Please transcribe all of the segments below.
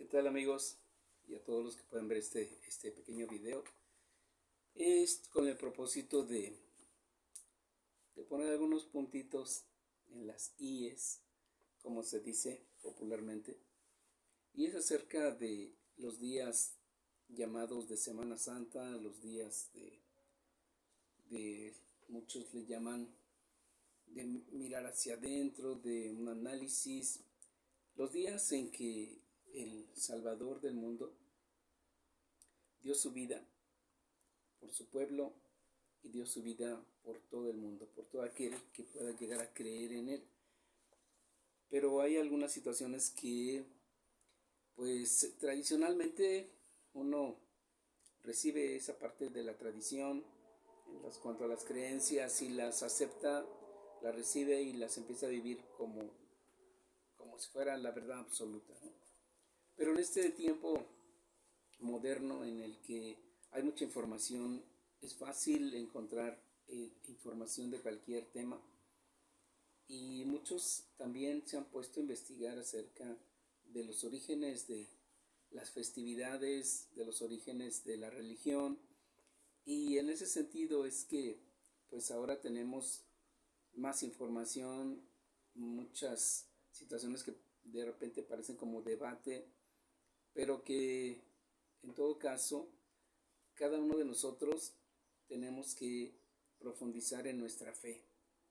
¿Qué tal, amigos? Y a todos los que puedan ver este pequeño video. Es con el propósito de poner algunos puntitos en las IES, como se dice popularmente. Y es acerca de los días llamados de Semana Santa, los días de muchos le llaman de mirar hacia adentro, de un análisis, los días en que el Salvador del mundo dio su vida por su pueblo y dio su vida por todo el mundo, por todo aquel que pueda llegar a creer en él. Pero hay algunas situaciones que, pues tradicionalmente uno recibe esa parte de la tradición en cuanto a las creencias y las acepta, las recibe y las empieza a vivir como si fuera la verdad absoluta, ¿no? Pero en este tiempo moderno en el que hay mucha información, es fácil encontrar información de cualquier tema y muchos también se han puesto a investigar acerca de los orígenes de las festividades, de los orígenes de la religión, y en ese sentido es que pues ahora tenemos más información, muchas situaciones que de repente parecen como debate, pero que en todo caso cada uno de nosotros tenemos que profundizar en nuestra fe,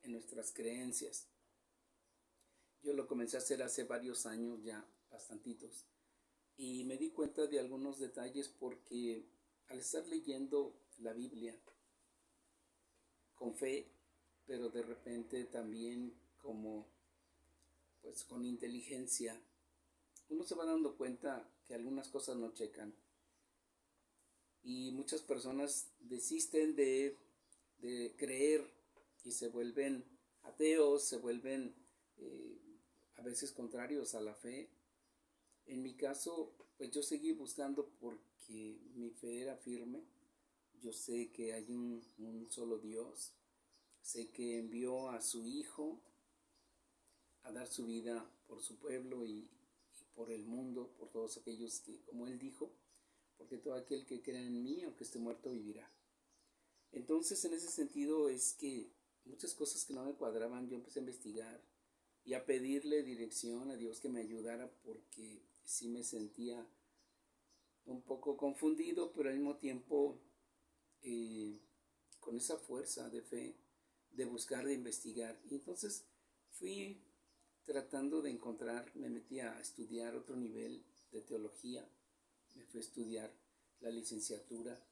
en nuestras creencias. Yo lo comencé a hacer hace varios años ya, bastantitos, y me di cuenta de algunos detalles porque al estar leyendo la Biblia con fe, pero de repente también como pues con inteligencia, uno se va dando cuenta que algunas cosas no checan y muchas personas desisten de creer y se vuelven ateos, se vuelven a veces contrarios a la fe. En mi caso, pues yo seguí buscando porque mi fe era firme. Yo sé que hay un solo Dios, sé que envió a su Hijo a dar su vida por su pueblo y por el mundo, por todos aquellos que, como Él dijo, porque todo aquel que crea en mí, aunque esté muerto, vivirá. Entonces, en ese sentido es que muchas cosas que no me cuadraban, yo empecé a investigar y a pedirle dirección a Dios que me ayudara porque sí me sentía un poco confundido, pero al mismo tiempo eh, con esa fuerza de fe, de buscar, de investigar. Y entonces fui tratando de encontrar, me metí a estudiar otro nivel de teología, me fui a estudiar la licenciatura,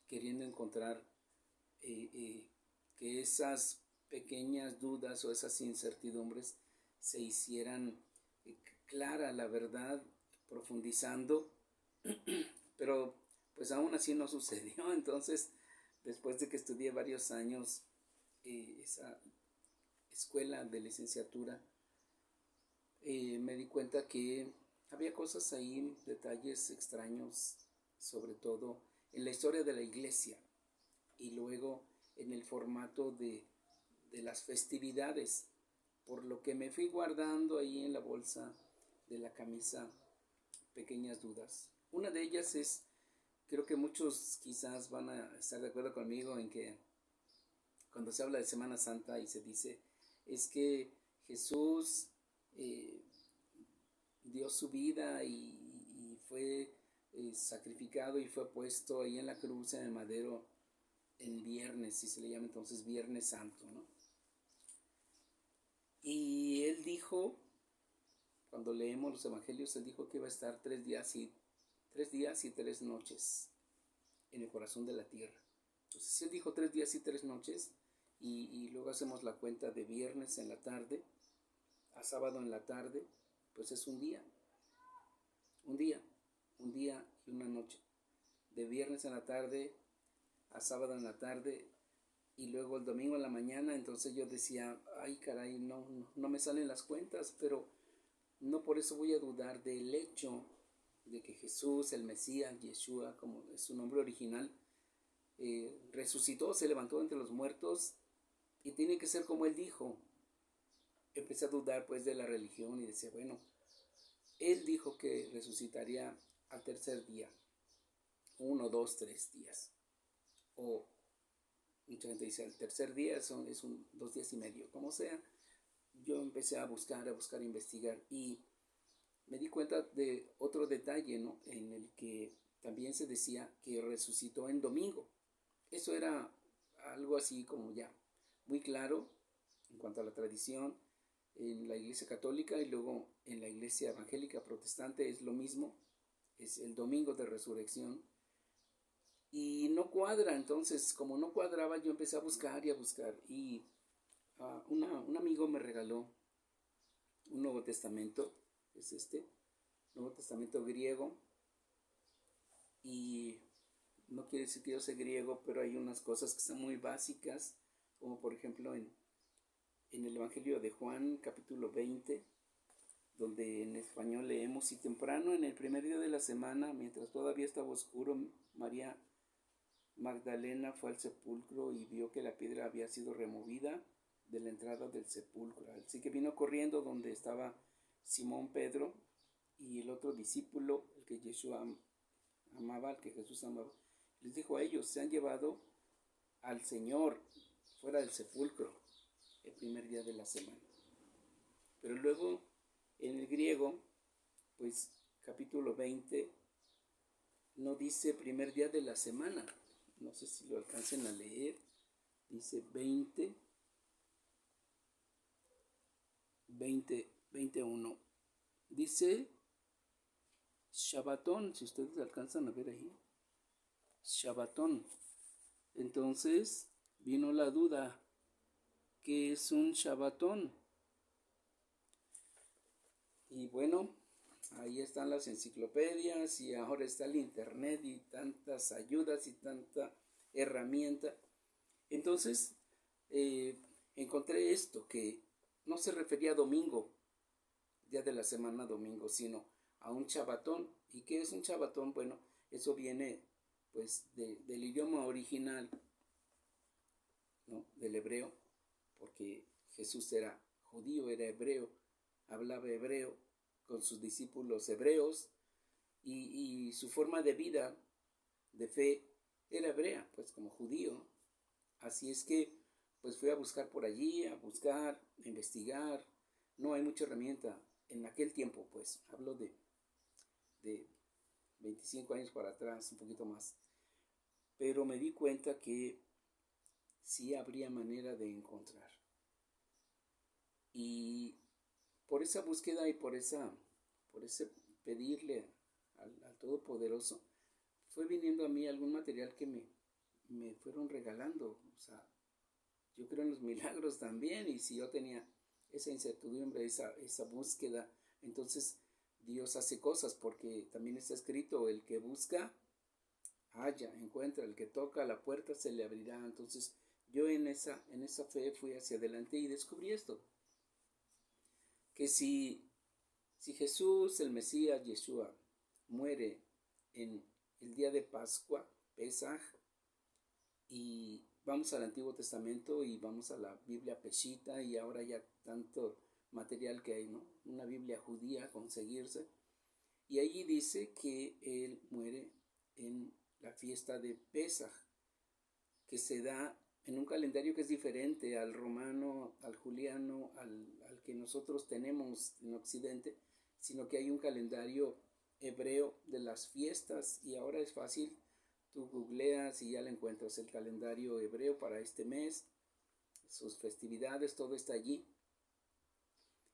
queriendo encontrar que esas pequeñas dudas o esas incertidumbres se hicieran clara la verdad, profundizando, pero pues aún así no sucedió. Entonces, después de que estudié varios años esa escuela de licenciatura, me di cuenta que había cosas ahí, detalles extraños, sobre todo en la historia de la iglesia y luego en el formato de las festividades, por lo que me fui guardando ahí en la bolsa de la camisa pequeñas dudas. Una de ellas es, creo que muchos quizás van a estar de acuerdo conmigo en que cuando se habla de Semana Santa y se dice, es que Jesús dio su vida y fue sacrificado y fue puesto ahí en la cruz, en el madero, el viernes, si se le llama entonces Viernes Santo, ¿no? Y él dijo, cuando leemos los evangelios, él dijo que iba a estar 3 días y 3 noches en el corazón de la tierra. Entonces, si él dijo 3 días y 3 noches, y luego hacemos la cuenta de viernes en la tarde a sábado en la tarde, pues es un día, un día, un día y una noche. De viernes en la tarde a sábado en la tarde y luego el domingo en la mañana. Entonces yo decía, ay caray, no me salen las cuentas, pero no por eso voy a dudar del hecho de que Jesús, el Mesías, Yeshua, como es su nombre original, resucitó, se levantó entre los muertos y tiene que ser como él dijo. Empecé a dudar pues de la religión y decía, bueno, Él dijo que resucitaría al tercer día, 1, 2, 3 días. O mucha gente dice al tercer día, es 2 días y medio, como sea. Yo empecé a buscar, investigar, y me di cuenta de otro detalle, ¿no? En el que también se decía que resucitó en domingo. Eso era algo así como ya muy claro en cuanto a la tradición en la iglesia católica, y luego en la iglesia evangélica protestante es lo mismo, es el domingo de resurrección. Y no cuadra, entonces como no cuadraba, yo empecé a buscar, y un amigo me regaló un Nuevo Testamento, es Nuevo Testamento griego, y no quiere decir que yo sé griego, pero hay unas cosas que son muy básicas, como por ejemplo en el Evangelio de Juan, capítulo 20, donde en español leemos: y temprano en el primer día de la semana, mientras todavía estaba oscuro, María Magdalena fue al sepulcro y vio que la piedra había sido removida de la entrada del sepulcro. Así que vino corriendo donde estaba Simón Pedro y el otro discípulo, el que Yeshua amaba, al que Jesús amaba. Les dijo a ellos: se han llevado al Señor fuera del sepulcro el primer día de la semana. Pero luego en el griego, pues capítulo 20 no dice primer día de la semana. No sé si lo alcancen a leer. Dice 21. Dice Shabbatón, si ustedes alcanzan a ver ahí. Shabbatón. Entonces vino la duda: ¿qué es un Shabbatón? Y bueno, ahí están las enciclopedias, y ahora está el internet y tantas ayudas y tanta herramienta. Entonces encontré esto, que no se refería a domingo, día de la semana domingo, sino a un Shabbatón. ¿Y qué es un Shabbatón? Bueno, eso viene pues del idioma original, ¿no? Del hebreo, porque Jesús era judío, era hebreo, hablaba hebreo con sus discípulos hebreos, y su forma de vida, de fe, era hebrea, pues como judío. Así es que pues fui a buscar por allí, a investigar. No hay mucha herramienta en aquel tiempo, pues hablo de 25 años para atrás, un poquito más. Pero me di cuenta que sí habría manera de encontrar. Y por esa búsqueda y por ese pedirle al Todopoderoso, fue viniendo a mí algún material que me fueron regalando. O sea, yo creo en los milagros también, y si yo tenía esa incertidumbre, esa búsqueda, entonces Dios hace cosas, porque también está escrito: el que busca, halla, encuentra; el que toca a la puerta se le abrirá. Entonces yo en esa fe fui hacia adelante y descubrí esto, que si Jesús, el Mesías, Yeshua, muere en el día de Pascua, Pesaj, y vamos al Antiguo Testamento y vamos a la Biblia Peshita, y ahora ya tanto material que hay, ¿no? Una Biblia judía a conseguirse, y allí dice que él muere en la fiesta de Pesaj, que se da en un calendario que es diferente al romano, al juliano, al que nosotros tenemos en Occidente, sino que hay un calendario hebreo de las fiestas, y ahora es fácil, tú googleas y ya le encuentras el calendario hebreo para este mes, sus festividades, todo está allí.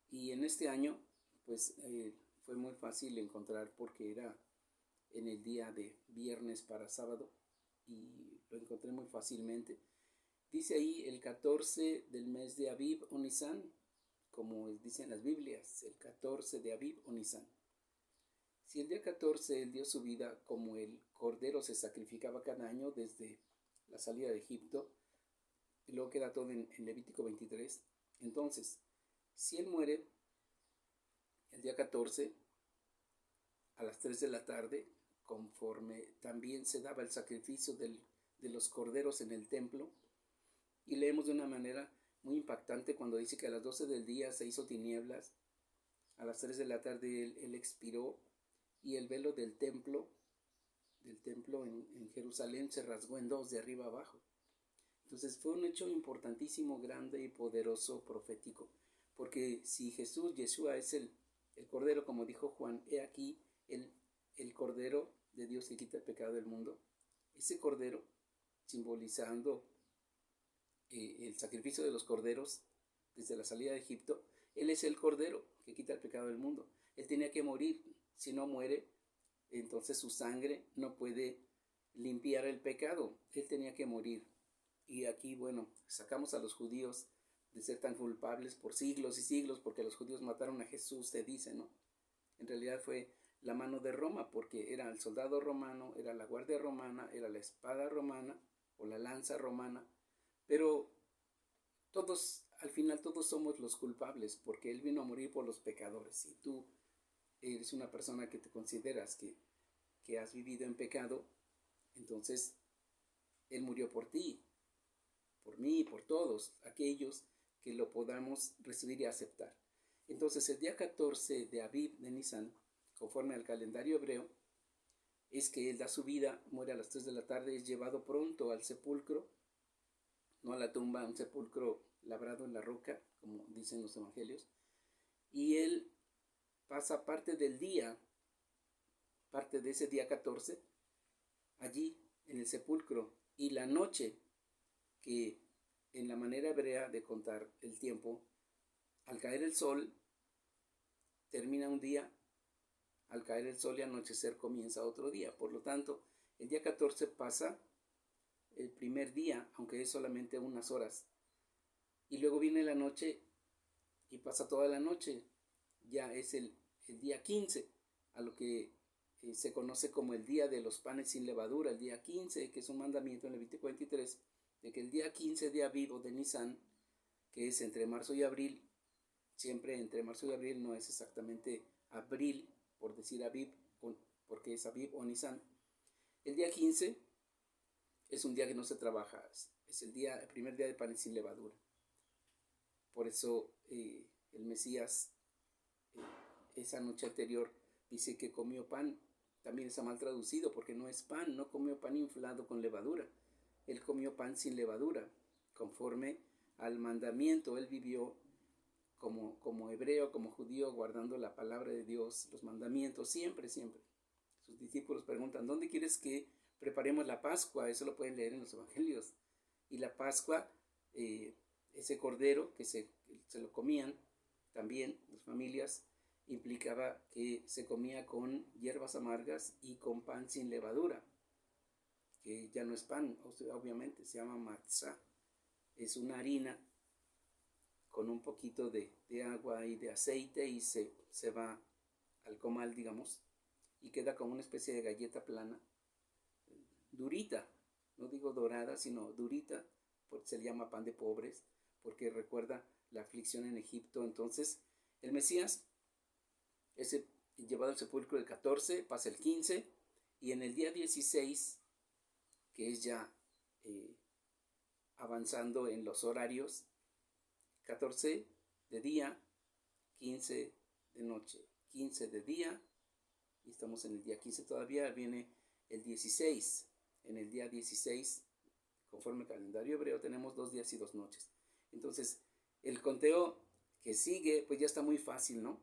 Y en este año pues fue muy fácil encontrar, porque era en el día de viernes para sábado, y lo encontré muy fácilmente. Dice ahí el 14 del mes de Abib o Nisan, como dicen las Biblias, el 14 de Abib o Nisan. Si el día 14 él dio su vida, como el cordero se sacrificaba cada año desde la salida de Egipto, y luego queda todo en Levítico 23, entonces, si él muere el día 14 a las 3 de la tarde, conforme también se daba el sacrificio de los corderos en el templo, y leemos de una manera muy impactante cuando dice que a las 12 del día se hizo tinieblas, a las 3 de la tarde él expiró y el velo del templo en Jerusalén se rasgó en dos, de arriba abajo. Entonces fue un hecho importantísimo, grande y poderoso, profético, porque si Yeshua es el Cordero, como dijo Juan, he aquí el Cordero de Dios que quita el pecado del mundo, ese Cordero, simbolizando el sacrificio de los corderos desde la salida de Egipto, Él es el Cordero que quita el pecado del mundo. Él tenía que morir. Si no muere, entonces su sangre no puede limpiar el pecado. Él tenía que morir. Y aquí, bueno, sacamos a los judíos de ser tan culpables por siglos y siglos, porque los judíos mataron a Jesús, se dice, ¿no? En realidad fue la mano de Roma, porque era el soldado romano, era la guardia romana, era la espada romana o la lanza romana, pero todos, al final todos somos los culpables, porque Él vino a morir por los pecadores. Si tú eres una persona que te consideras que has vivido en pecado, entonces Él murió por ti, por mí, por todos aquellos que lo podamos recibir y aceptar. Entonces el día 14 de Aviv de Nisan, conforme al calendario hebreo, es que Él da su vida, muere a las 3 de la tarde, es llevado pronto al sepulcro, no a la tumba, un sepulcro labrado en la roca, como dicen los evangelios, y Él pasa parte del día, parte de ese día 14, allí en el sepulcro, y la noche, que en la manera hebrea de contar el tiempo, al caer el sol, termina un día, al caer el sol y anochecer comienza otro día. Por lo tanto, el día 14 pasa el primer día, aunque es solamente unas horas, y luego viene la noche y pasa toda la noche. Ya es el día 15, a lo que se conoce como el día de los panes sin levadura, el día 15, que es un mandamiento en Levítico 23, de que el día 15 de Aviv o de Nisan, que es entre marzo y abril, siempre entre marzo y abril, no es exactamente abril, por decir Aviv, porque es Aviv o Nisan. El día 15 es un día que no se trabaja, es el primer día de panes sin levadura. Por eso el Mesías, esa noche anterior, dice que comió pan. También está mal traducido, porque no es pan, no comió pan inflado con levadura. Él comió pan sin levadura, conforme al mandamiento. Él vivió como hebreo, como judío, guardando la palabra de Dios, los mandamientos, siempre, siempre. Sus discípulos preguntan, ¿dónde quieres que preparemos la Pascua? Eso lo pueden leer en los evangelios. Y la Pascua, ese cordero que se lo comían también las familias, implicaba que se comía con hierbas amargas y con pan sin levadura, que ya no es pan, obviamente, se llama matzá. Es una harina con un poquito de agua y de aceite, y se va al comal, digamos, y queda como una especie de galleta plana, durita, no digo dorada, sino durita, porque se le llama pan de pobres, porque recuerda la aflicción en Egipto. Entonces el Mesías es llevado al sepulcro el 14, pasa el 15, y en el día 16, que es ya avanzando en los horarios, 14 de día, 15 de noche, 15 de día, y estamos en el día 15 todavía, viene el 16. En el día 16, conforme al calendario hebreo, tenemos 2 días y 2 noches. Entonces, el conteo que sigue, pues ya está muy fácil, ¿no?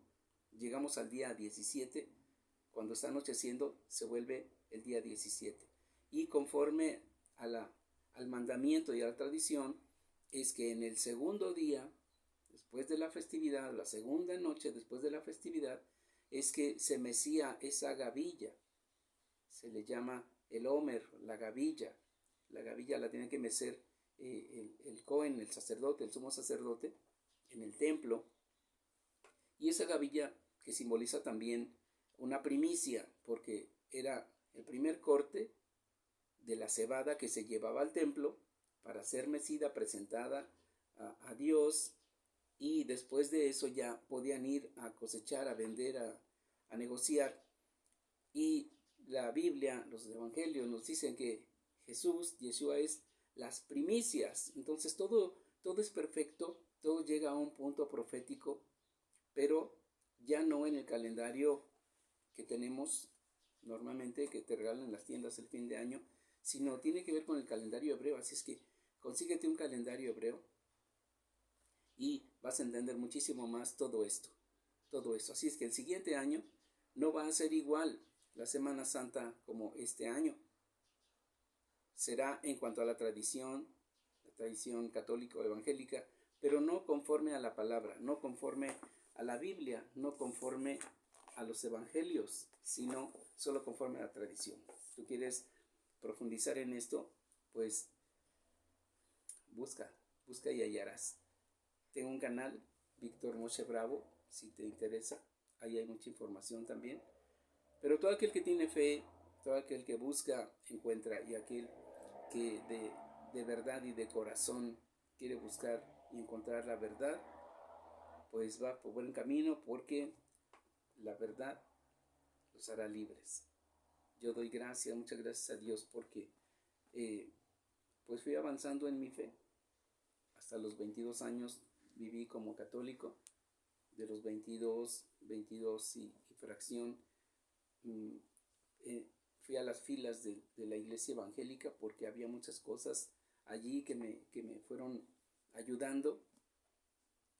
Llegamos al día 17, cuando está anocheciendo, se vuelve el día 17. Y conforme al mandamiento y a la tradición, es que en el segundo día, después de la festividad, la segunda noche después de la festividad, es que se mecía esa gavilla. Se le llama el Homer, la gavilla. La gavilla la tiene que mecer el Cohen, el sacerdote, el sumo sacerdote, en el templo. Y esa gavilla, que simboliza también una primicia, porque era el primer corte de la cebada que se llevaba al templo para ser mecida, presentada a Dios, y después de eso ya podían ir a cosechar, a vender, a negociar. Y la Biblia, los evangelios nos dicen que Yeshua es las primicias. Entonces todo es perfecto, todo llega a un punto profético, pero ya no en el calendario que tenemos normalmente, que te regalan en las tiendas el fin de año, sino tiene que ver con el calendario hebreo. Así es que consíguete un calendario hebreo y vas a entender muchísimo más todo esto. Así es que el siguiente año no va a ser igual la Semana Santa como este año. Será en cuanto a la tradición católica o evangélica, pero no conforme a la palabra, no conforme a la Biblia, no conforme a los evangelios, sino solo conforme a la tradición. Si tú quieres profundizar en esto, pues busca y hallarás. Tengo un canal, Víctor Moshe Bravo, si te interesa, ahí hay mucha información también. Pero todo aquel que tiene fe, todo aquel que busca, encuentra, y aquel que de verdad y de corazón quiere buscar y encontrar la verdad, pues va por buen camino, porque la verdad los hará libres. Yo doy muchas gracias a Dios, porque pues fui avanzando en mi fe. Hasta los 22 años viví como católico. De los 22 y fracción, fui a las filas de la iglesia evangélica, porque había muchas cosas allí que me fueron ayudando.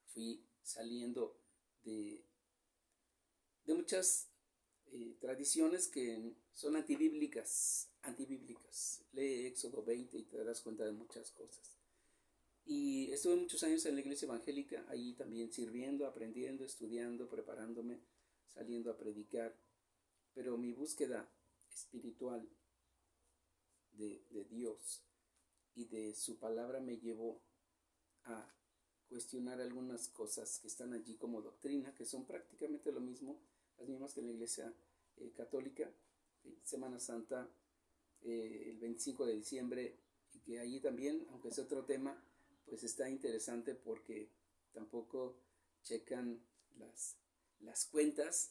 Fui saliendo de muchas tradiciones que son antibíblicas. Lee Éxodo 20 y te darás cuenta de muchas cosas. Y estuve muchos años en la iglesia evangélica, ahí también sirviendo, aprendiendo, estudiando, preparándome, saliendo a predicar. Pero mi búsqueda espiritual de Dios y de su palabra me llevó a cuestionar algunas cosas que están allí como doctrina, que son prácticamente lo mismo, las mismas que en la iglesia católica. Semana Santa, el 25 de diciembre, y que allí también, aunque es otro tema, pues está interesante, porque tampoco checan las cuentas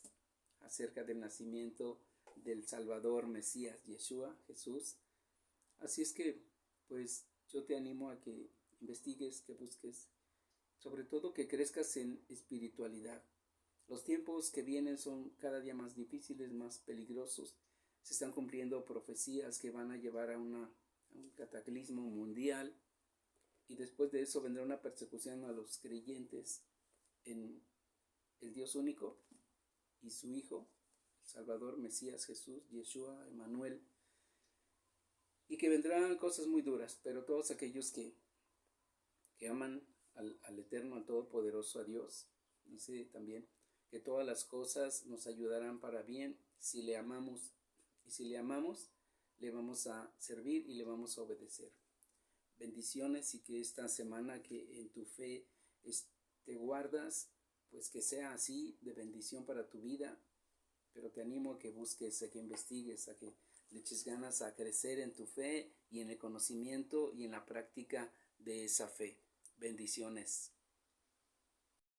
acerca del nacimiento del Salvador, Mesías, Yeshua, Jesús. Así es que, pues, yo te animo a que investigues, que busques, sobre todo que crezcas en espiritualidad. Los tiempos que vienen son cada día más difíciles, más peligrosos. Se están cumpliendo profecías que van a llevar a un cataclismo mundial, y después de eso vendrá una persecución a los creyentes en el Dios único y su Hijo, el Salvador, Mesías, Jesús, Yeshua, Emmanuel, y que vendrán cosas muy duras. Pero todos aquellos que aman al Eterno, al Todopoderoso, a Dios, dice también que todas las cosas nos ayudarán para bien si le amamos, y si le amamos, le vamos a servir y le vamos a obedecer. Bendiciones, y que esta semana que en tu fe te guardas, pues que sea así de bendición para tu vida. Pero te animo a que busques, a que investigues, a que le eches ganas a crecer en tu fe y en el conocimiento y en la práctica de esa fe. Bendiciones.